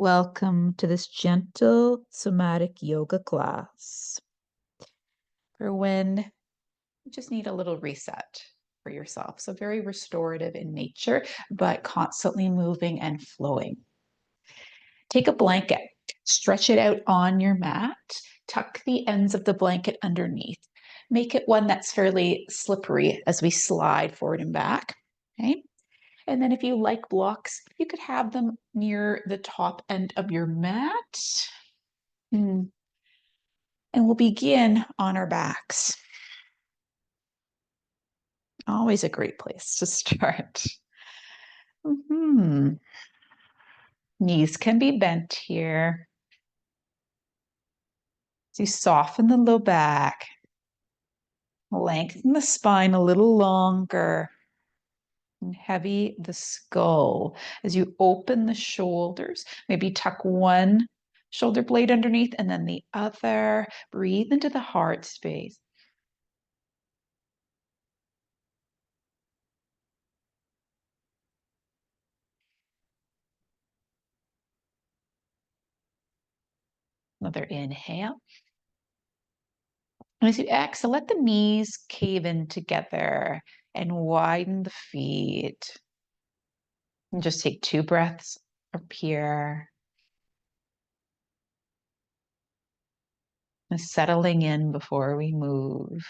Welcome to this gentle somatic yoga class for when you just need a little reset for yourself. So very restorative in nature, but constantly moving and flowing. Take a blanket, stretch it out on your mat, tuck the ends of the blanket underneath. Make it one that's fairly slippery as we slide forward and back. Okay. And then if you like blocks, you could have them near the top end of your mat. And we'll begin on our backs. Always a great place to start. Knees can be bent here. So you soften the low back, lengthen the spine a little longer, and heavy the skull. As you open the shoulders, maybe tuck one shoulder blade underneath and then the other. Breathe into the heart space. Another inhale. And as you exhale, let the knees cave in together and widen the feet. And just take 2 breaths up here. And settling in before we move.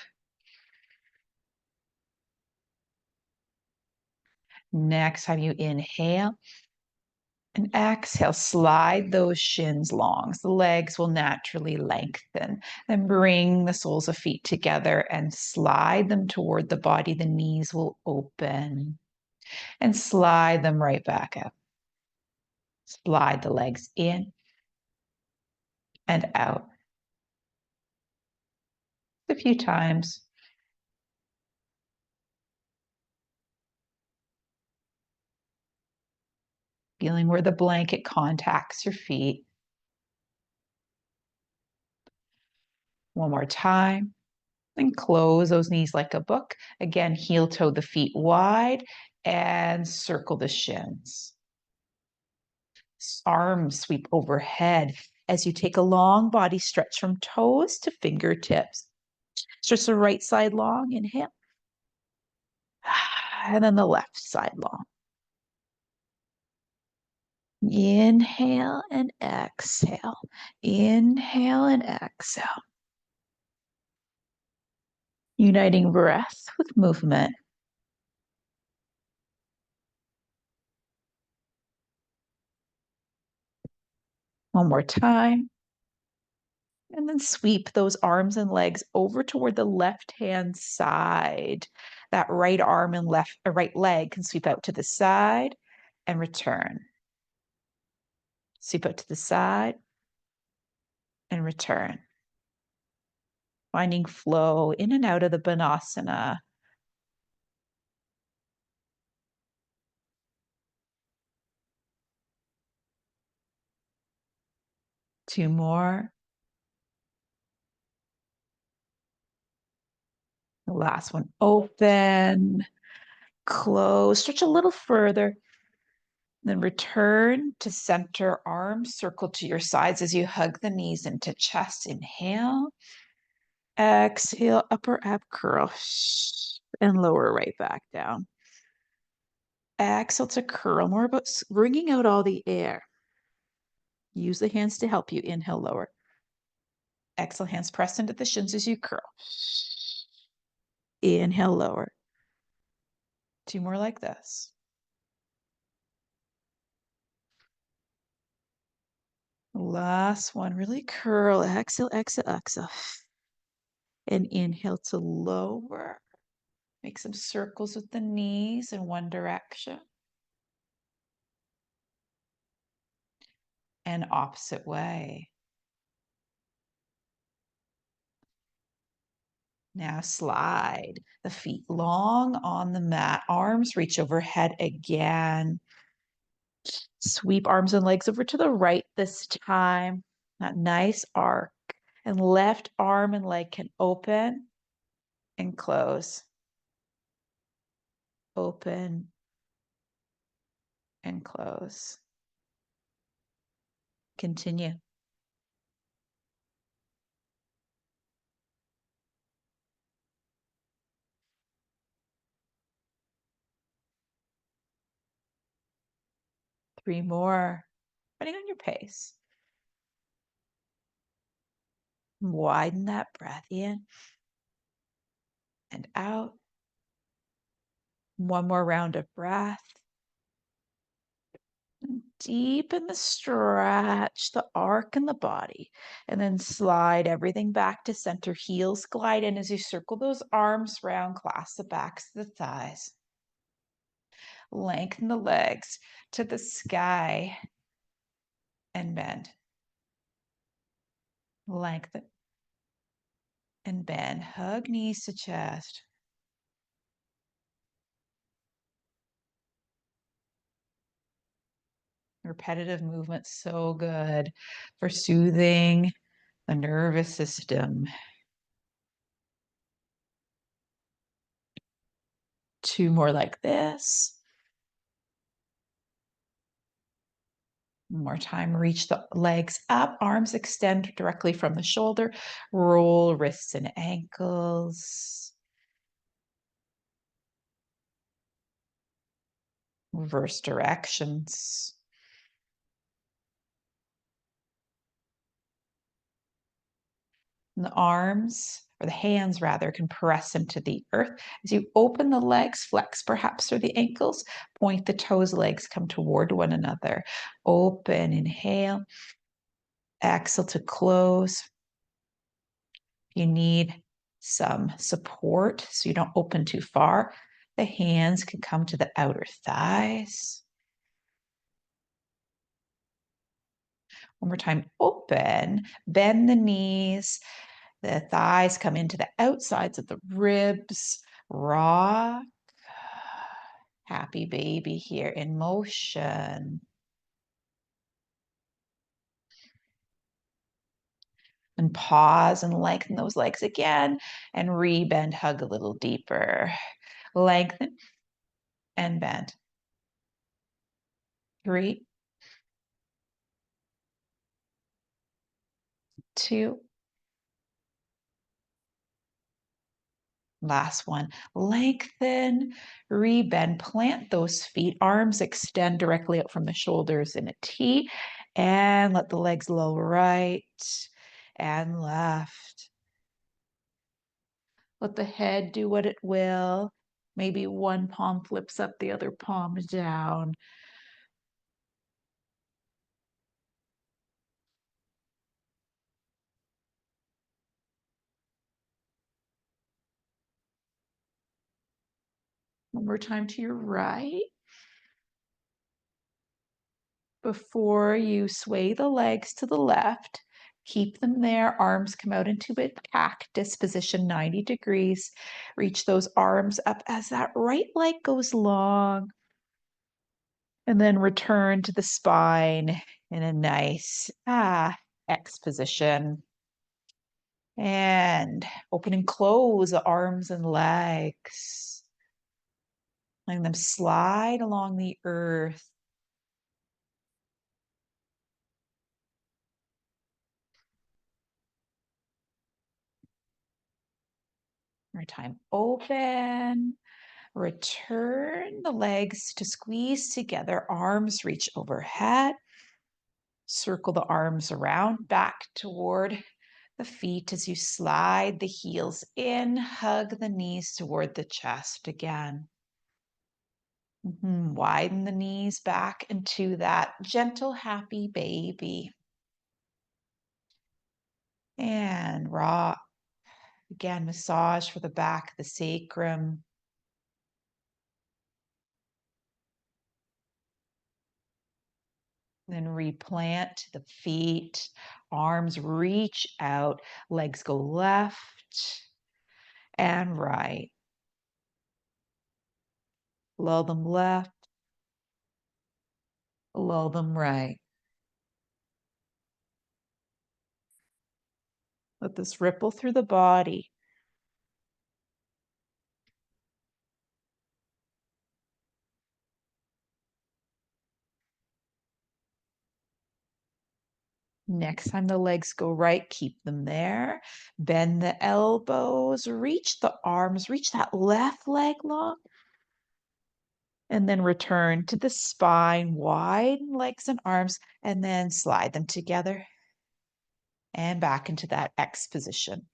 Next time you inhale and exhale, slide those shins long. So the legs will naturally lengthen. Then bring the soles of feet together and slide them toward the body. The knees will open and slide them right back up. Slide the legs in and out. A few times. Feeling where the blanket contacts your feet. One more time. And close those knees like a book. Again, heel toe the feet wide and circle the shins. Arms sweep overhead as you take a long body stretch from toes to fingertips. Stretch the right side long, inhale. And then the left side long. Inhale and exhale. Inhale and exhale. Uniting breath with movement. One more time. And then sweep those arms and legs over toward the left-hand side. That right arm and right leg can sweep out to the side and return. Sweep out to the side and return. Finding flow in and out of the Banasana. Two more. The last one, open, close, stretch a little further. Then return to center, arms circle to your sides as you hug the knees into chest. Inhale. Exhale, upper ab curl and lower right back down. Exhale to curl, more about bringing out all the air. Use the hands to help you. Inhale, lower. Exhale, hands press into the shins as you curl. Inhale, lower. 2 more like this. Last one, really curl. Exhale, exhale, exhale. And inhale to lower. Make some circles with the knees in one direction. And opposite way. Now slide the feet long on the mat. Arms reach overhead again. Sweep arms and legs over to the right this time. That nice arc. And left arm and leg can open and close. Open and close. Continue. Three more, depending on your pace. Widen that breath in and out. One more round of breath. Deepen the stretch, the arc in the body, and then slide everything back to center. Heels glide in as you circle those arms round, clasp the backs of the thighs. Lengthen the legs to the sky and bend. Lengthen and bend. Hug knees to chest. Repetitive movement, so good for soothing the nervous system. Two more like this. One more time, reach the legs up, arms extend directly from the shoulder, roll wrists and ankles. Reverse directions. And the arms, or the hands rather, can press into the earth. As you open the legs, flex perhaps through the ankles, point the toes, legs come toward one another. Open, inhale. Exhale to close. You need some support so you don't open too far. The hands can come to the outer thighs. One more time, open, bend the knees. The thighs come into the outsides of the ribs. Rock. Happy baby here in motion. And pause and lengthen those legs again and rebend, hug a little deeper. Lengthen and bend. 3, 2, last one. Lengthen, rebend, plant those feet, arms extend directly out from the shoulders in a T, and let the legs lower right and left. Let the head do what it will. Maybe one palm flips up, the other palm down. One more time to your right. Before you sway the legs to the left, keep them there. Arms come out into a cactus position, 90 degrees. Reach those arms up as that right leg goes long. And then return to the spine in a nice X position. And open and close the arms and legs. Letting them slide along the earth. More time, open. Return the legs to squeeze together. Arms reach overhead. Circle the arms around back toward the feet as you slide the heels in. Hug the knees toward the chest again. Widen the knees back into that gentle, happy baby. And rock. Again, massage for the back, the sacrum. Then replant the feet, arms reach out, legs go left and right. Lull them left, lull them right. Let this ripple through the body. Next time the legs go right, keep them there. Bend the elbows, reach the arms, reach that left leg long. And then return to the spine, widen legs and arms, and then slide them together and back into that X position.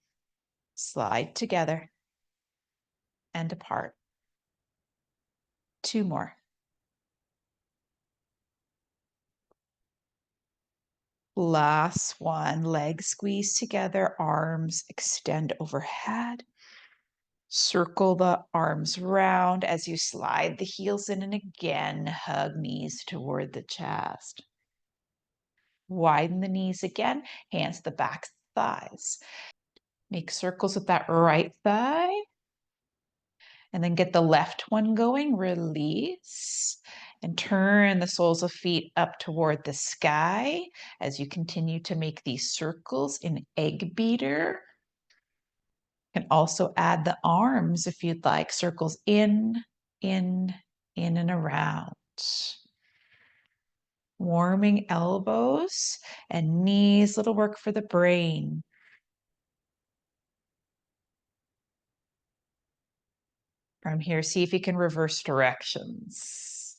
Slide together and apart. 2 more. Last one, legs squeeze together, arms extend overhead. Circle the arms round as you slide the heels in, and again, hug knees toward the chest. Widen the knees again, hands to the back thighs. Make circles with that right thigh. And then get the left one going, release, and turn the soles of feet up toward the sky as you continue to make these circles in egg beater. You can also add the arms if you'd like, circles in, and around. Warming elbows and knees, little work for the brain. From here, see if you can reverse directions.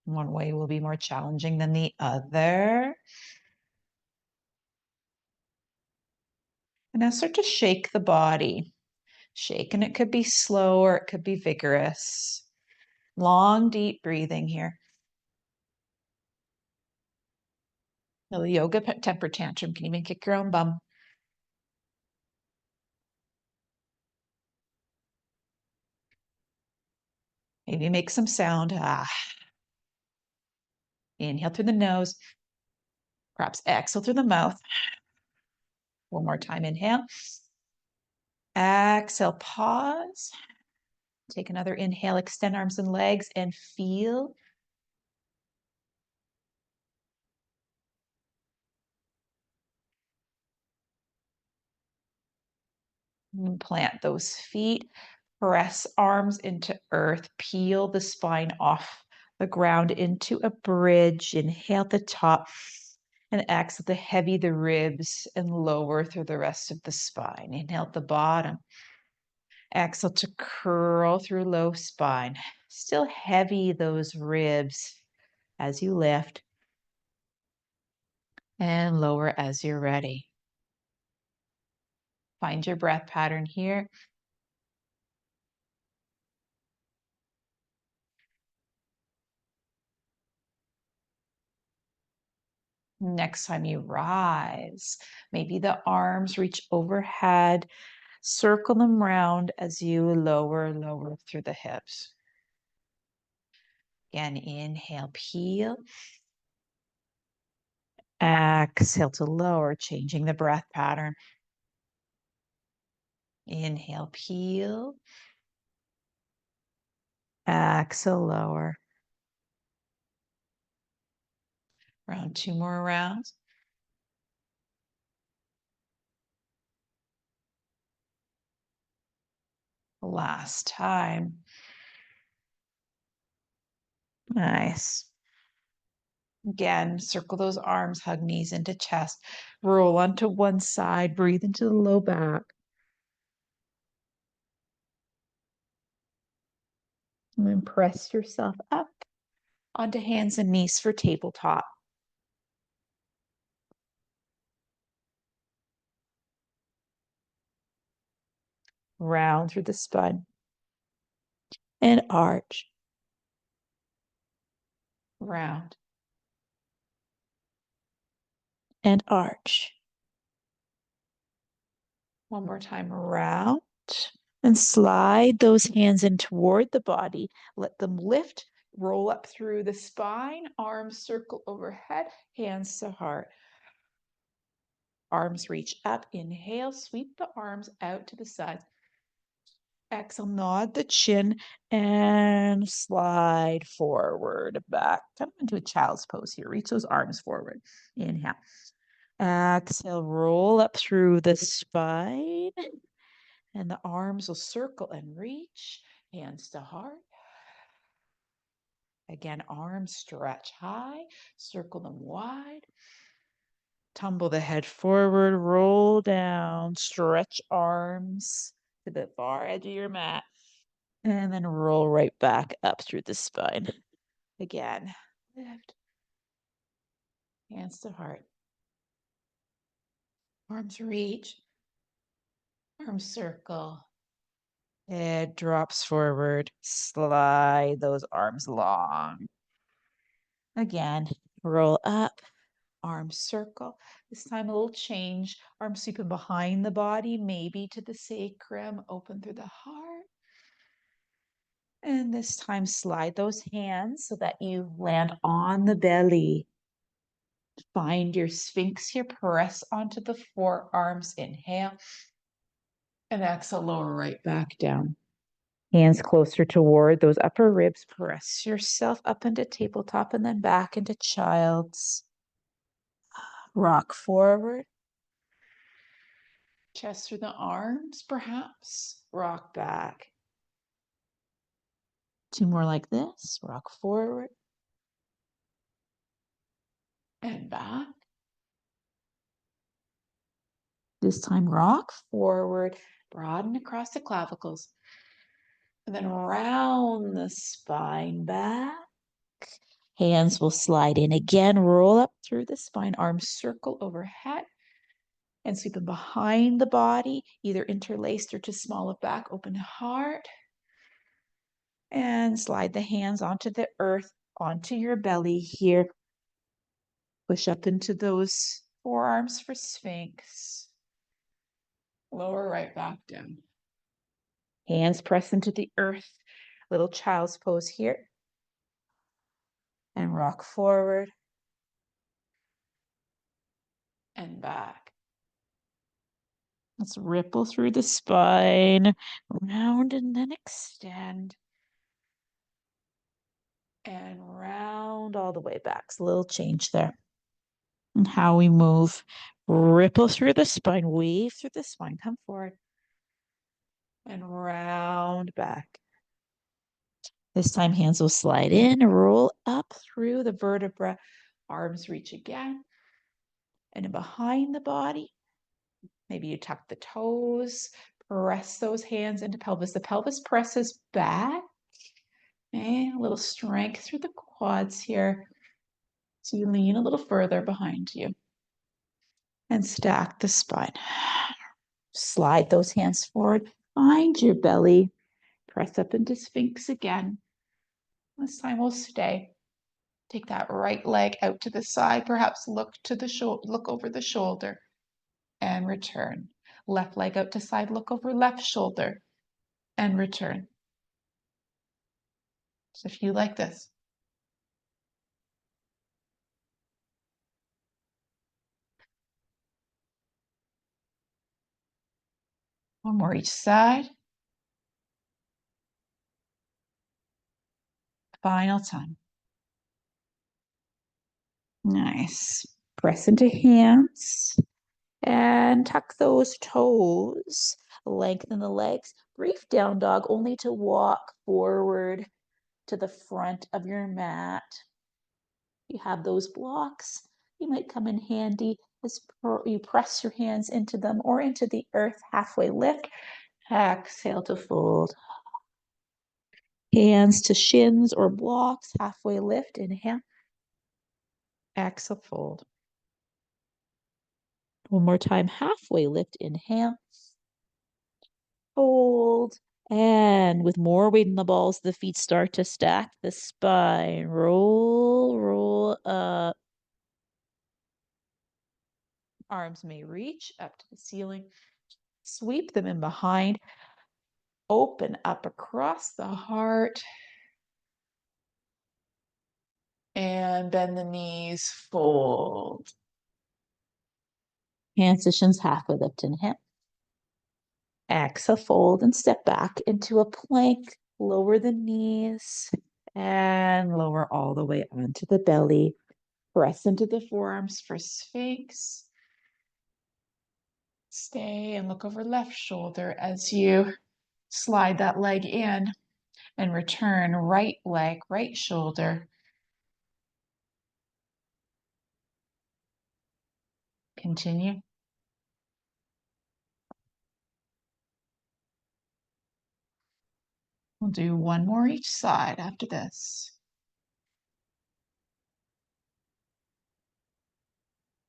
One way will be more challenging than the other. And now start to shake the body. Shake, and it could be slow or it could be vigorous. Long, deep breathing here. The yoga temper tantrum can even kick your own bum. Maybe make some sound. Inhale through the nose. Perhaps exhale through the mouth. One more time, inhale. Exhale, pause. Take another inhale, extend arms and legs, and feel. And plant those feet. Press arms into earth. Peel the spine off the ground into a bridge. Inhale at the top. And exhale to heavy the ribs and lower through the rest of the spine. Inhale at the bottom. Exhale to curl through low spine. Still heavy those ribs as you lift. And lower as you're ready. Find your breath pattern here. Next time you rise, maybe the arms reach overhead. Circle them round as you lower through the hips. Again, inhale, peel. Exhale to lower, changing the breath pattern. Inhale, peel. Exhale, lower. Round 2 more rounds. Last time. Nice. Again, circle those arms, hug knees into chest. Roll onto one side, breathe into the low back. And then press yourself up onto hands and knees for tabletop. Round through the spine. And arch. Round. And arch. One more time, round. And slide those hands in toward the body. Let them lift, roll up through the spine, arms circle overhead, hands to heart. Arms reach up, inhale, sweep the arms out to the sides. Exhale, nod the chin and slide forward, back, kind of into a child's pose here. Reach those arms forward. Inhale. Exhale, roll up through the spine. And the arms will circle and reach, hands to heart. Again, arms stretch high, circle them wide. Tumble the head forward, roll down, stretch arms to the far edge of your mat, and then roll right back up through the spine. Again, lift, hands to heart. Arms reach, arms circle. Head drops forward, slide those arms long. Again, roll up, arms circle. This time a little change. Arms sweeping behind the body, maybe to the sacrum, open through the heart. And this time slide those hands so that you land on the belly. Find your sphinx here, press onto the forearms, inhale. And exhale, lower right back down. Hands closer toward those upper ribs. Press yourself up into tabletop and then back into child's. Rock forward. Chest through the arms, perhaps. Rock back. Two more like this. Rock forward. And back. This time rock forward. Broaden across the clavicles. And then round the spine back. Hands will slide in again. Roll up through the spine. Arms circle overhead. And sweep them behind the body, either interlaced or too small of back. Open heart. And slide the hands onto the earth, onto your belly here. Push up into those forearms for sphinx. Lower right back down. Hands press into the earth. Little child's pose here. And rock forward. And back. Let's ripple through the spine. Round and then extend. And round all the way back. So a little change there. And how we move. Ripple through the spine, weave through the spine, come forward. And round back. This time hands will slide in, roll up through the vertebra. Arms reach again. And in behind the body, maybe you tuck the toes, press those hands into pelvis. The pelvis presses back. And a little strength through the quads here. So you lean a little further behind you. And stack the spine. Slide those hands forward. Find your belly. Press up into sphinx again. This time we'll stay. Take that right leg out to the side. Perhaps look to the look over the shoulder and return. Left leg out to side. Look over left shoulder and return. So if you like this. One more each side. Final time. Nice. Press into hands and tuck those toes. Lengthen the legs. Brief down dog, only to walk forward to the front of your mat. You have those blocks. You might come in handy as you press your hands into them or into the earth. Halfway lift. Exhale to fold. Hands to shins or blocks. Halfway lift. Inhale. Exhale, fold. One more time. Halfway lift. Inhale. Hold. And with more weight in the balls, the feet start to stack the spine. Roll, roll up. Arms may reach up to the ceiling. Sweep them in behind. Open up across the heart. And bend the knees, fold. Hands to shins, halfway lift, inhale. Exhale, fold and step back into a plank. Lower the knees and lower all the way onto the belly. Press into the forearms for sphinx. Stay and look over left shoulder as you slide that leg in. And return right leg, right shoulder. Continue. We'll do one more each side after this.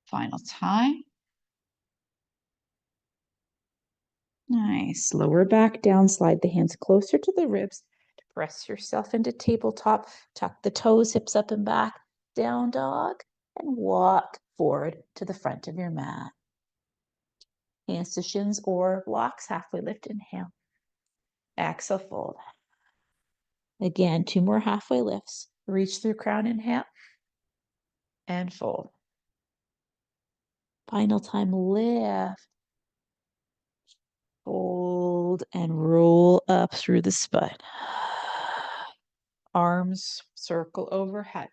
Final time. Nice. Lower back down, slide the hands closer to the ribs. Press yourself into tabletop. Tuck the toes, hips up and back. Down dog. And walk forward to the front of your mat. Hands to shins or blocks. Halfway lift. Inhale. Exhale, fold. Again, 2 more halfway lifts. Reach through crown, inhale. And fold. Final time, lift. Fold and roll up through the spine. Arms circle overhead.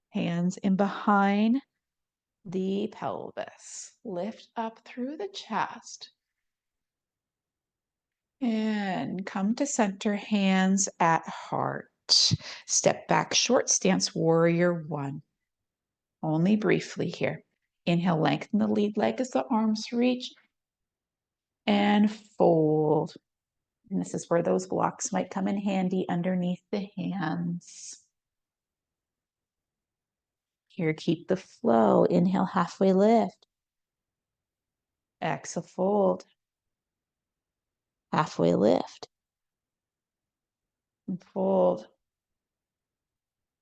Hands in behind the pelvis. Lift up through the chest. And come to center, hands at heart. Step back, short stance, warrior one. Only briefly here. Inhale, lengthen the lead leg as the arms reach. And fold. And this is where those blocks might come in handy underneath the hands. Here, keep the flow. Inhale, halfway lift. Exhale, fold. Halfway lift. And fold.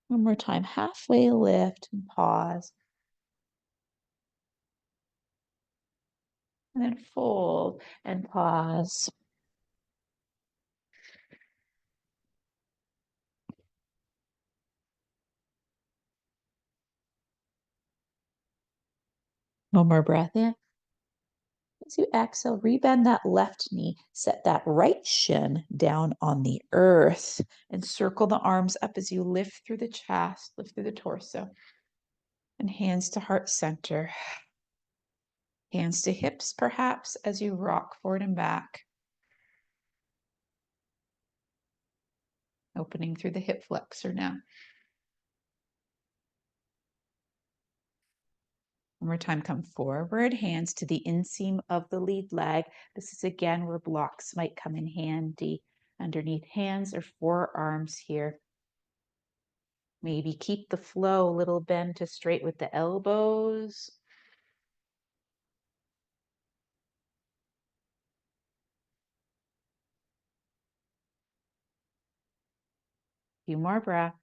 One more time, halfway lift and pause. And then fold and pause. One more breath in. As you exhale, rebend that left knee, set that right shin down on the earth, and circle the arms up as you lift through the chest, lift through the torso, and hands to heart center. Hands to hips, perhaps, as you rock forward and back. Opening through the hip flexor now. One more time, come forward, hands to the inseam of the lead leg. This is again where blocks might come in handy. Underneath hands or forearms here. Maybe keep the flow, little bend to straight with the elbows. Few more breaths.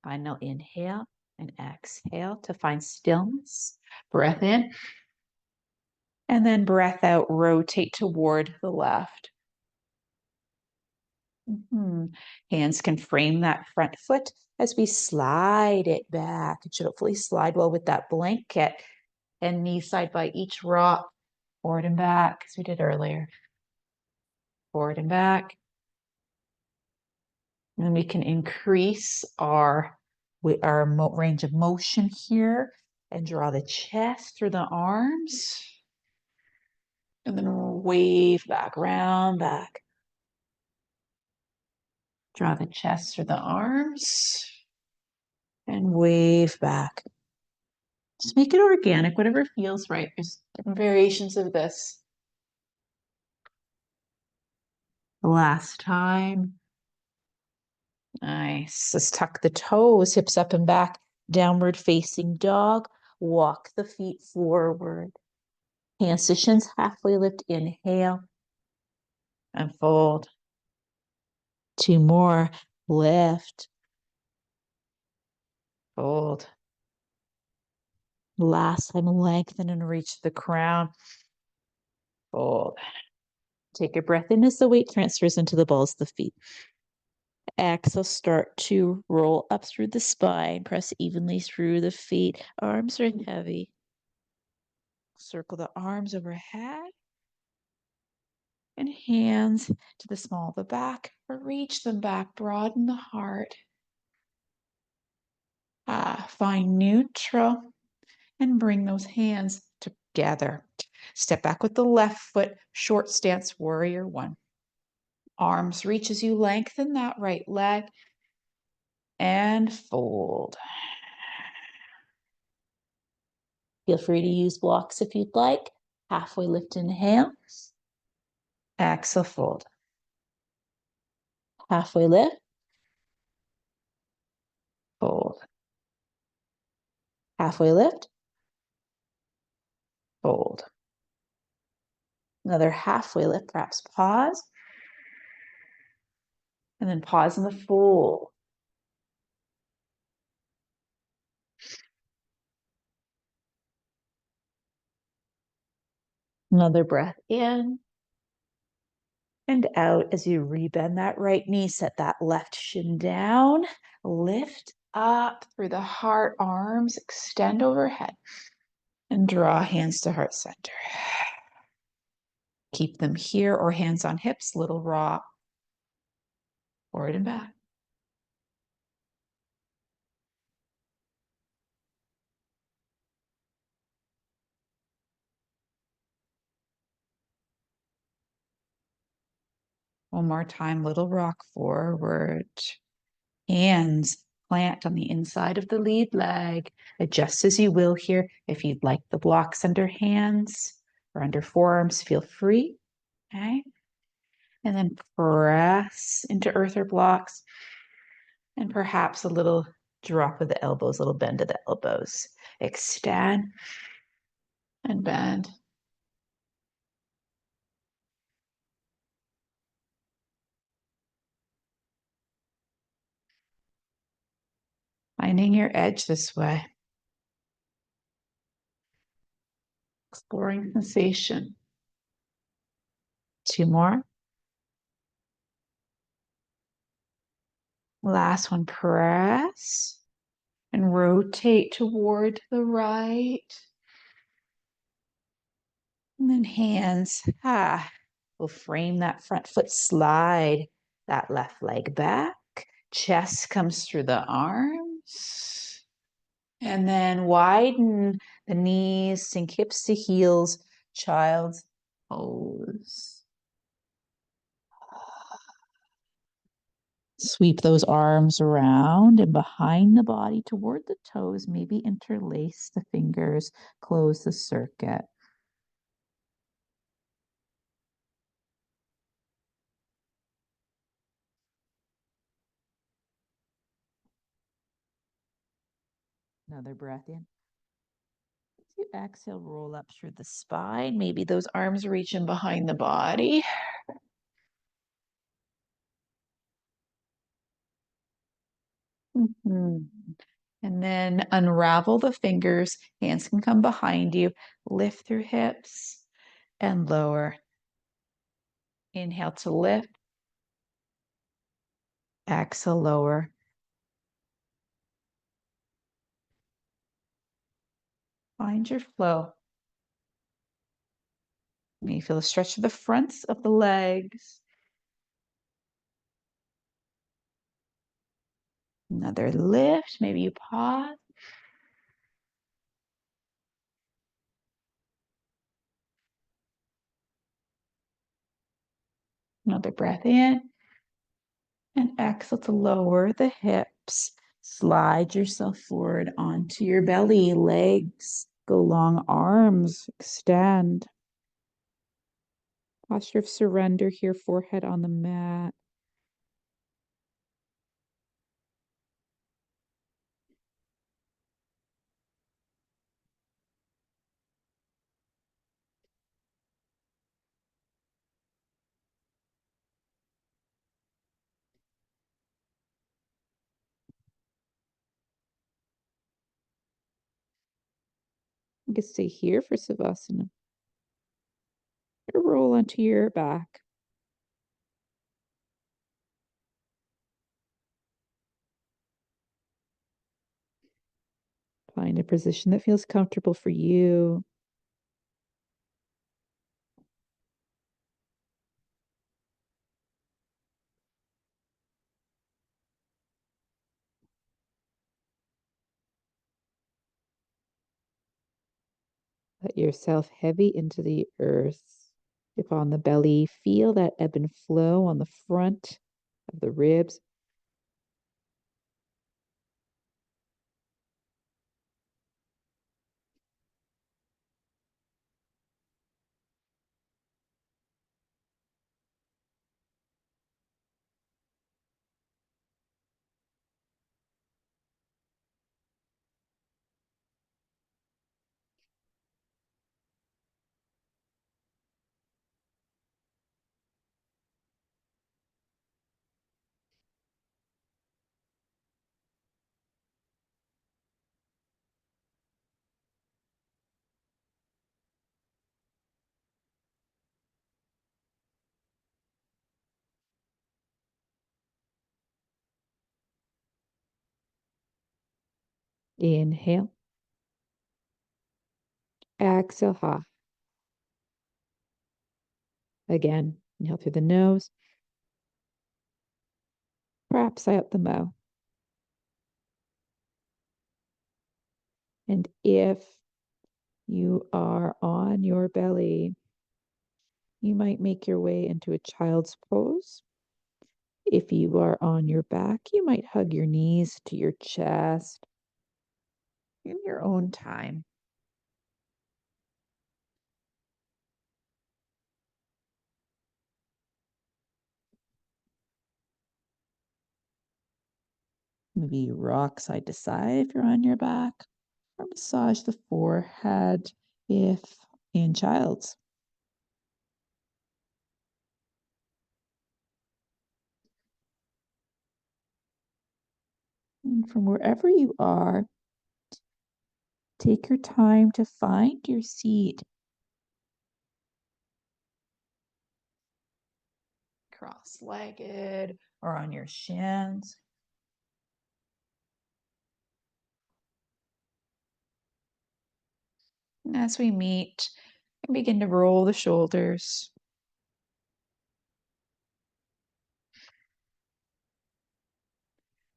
Final inhale and exhale to find stillness. Breath in. And then breath out, rotate toward the left. Hands can frame that front foot as we slide it back. It should hopefully slide well with that blanket, and knees side by each rock, forward and back, as we did earlier. Forward and back. And then we can increase our range of motion here and draw the chest through the arms. And then wave back, round back. Draw the chest through the arms and wave back. Just make it organic, whatever feels right. There's different variations of this. Last time. Nice. Let's tuck the toes, hips up and back, downward facing dog. Walk the feet forward. Hands to shins, halfway lift, inhale. And fold. 2 more, lift. Fold. Last time, lengthen and reach the crown. Fold. Take a breath in as the weight transfers into the balls of the feet. Exhale, start to roll up through the spine. Press evenly through the feet. Arms are heavy. Circle the arms overhead. And hands to the small of the back, or reach them back, broaden the heart. Find neutral and bring those hands to together. Step back with the left foot, short stance, warrior one. Arms reach as you lengthen that right leg and fold. Feel free to use blocks if you'd like. Halfway lift, inhale. Exhale, fold. Halfway lift, fold. Halfway lift, fold. Another halfway lift, perhaps pause. And then pause in the fold. Another breath in and out as you rebend that right knee. Set that left shin down. Lift up through the heart, arms extend overhead. And draw hands to heart center. Keep them here or hands on hips, little rock. Forward and back. One more time, little rock forward. Hands plant on the inside of the lead leg. Adjust as you will here. If you'd like the blocks under hands or under forearms, feel free. Okay. And then press into earth or blocks. And perhaps a little drop of the elbows, a little bend of the elbows. Extend and bend. Finding your edge this way. Exploring sensation. Two more. Last one, press and rotate toward the right. And then hands will frame that front foot, slide that left leg back. Chest comes through the arms. And then widen the knees, sink hips to heels, child's pose. Sweep those arms around and behind the body toward the toes. Maybe interlace the fingers, close the circuit. Another breath in. As you exhale, roll up through the spine. Maybe those arms reach in behind the body. And then unravel the fingers. Hands can come behind you. Lift through hips and lower. Inhale to lift. Exhale, lower. Find your flow. You feel the stretch of the fronts of the legs. Another lift. Maybe you pause. Another breath in. And exhale to lower the hips. Slide yourself forward onto your belly. Legs go long, arms extend. Posture of surrender here, forehead on the mat. You can stay here for savasana. Roll onto your back. Find a position that feels comfortable for you. Let yourself heavy into the earth. If on the belly, feel that ebb and flow on the front of the ribs. Inhale. Exhale, ha. Again, inhale through the nose. Perhaps out the mouth. And if you are on your belly, you might make your way into a child's pose. If you are on your back, you might hug your knees to your chest in your own time. Maybe rock side to side if you're on your back, or massage the forehead if in child's. And from wherever you are, take your time to find your seat. Cross-legged or on your shins. And as we meet, begin to roll the shoulders.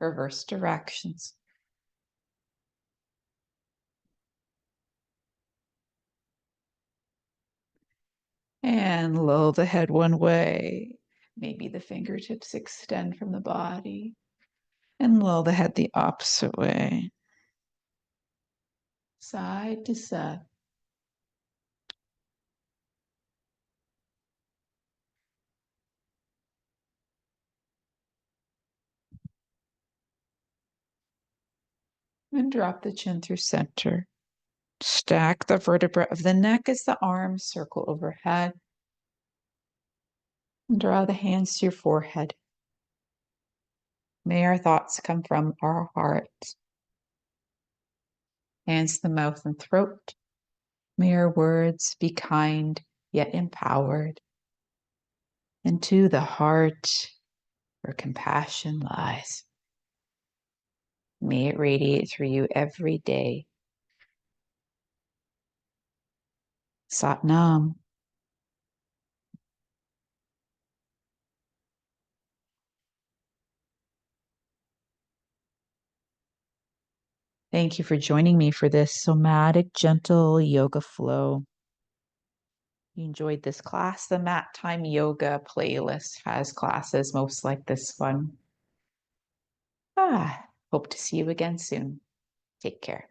Reverse directions. And lower the head one way. Maybe the fingertips extend from the body. And lower the head the opposite way. Side to side. And drop the chin through center. Stack the vertebra of the neck as the arms circle overhead. And draw the hands to your forehead. May our thoughts come from our heart. Hands to the mouth and throat. May our words be kind yet empowered. And to the heart where compassion lies. May it radiate through you every day. Sat Nam. Thank you for joining me for this somatic, gentle yoga flow. You enjoyed this class. The Mat Time Yoga playlist has classes most like this one. Hope to see you again soon. Take care.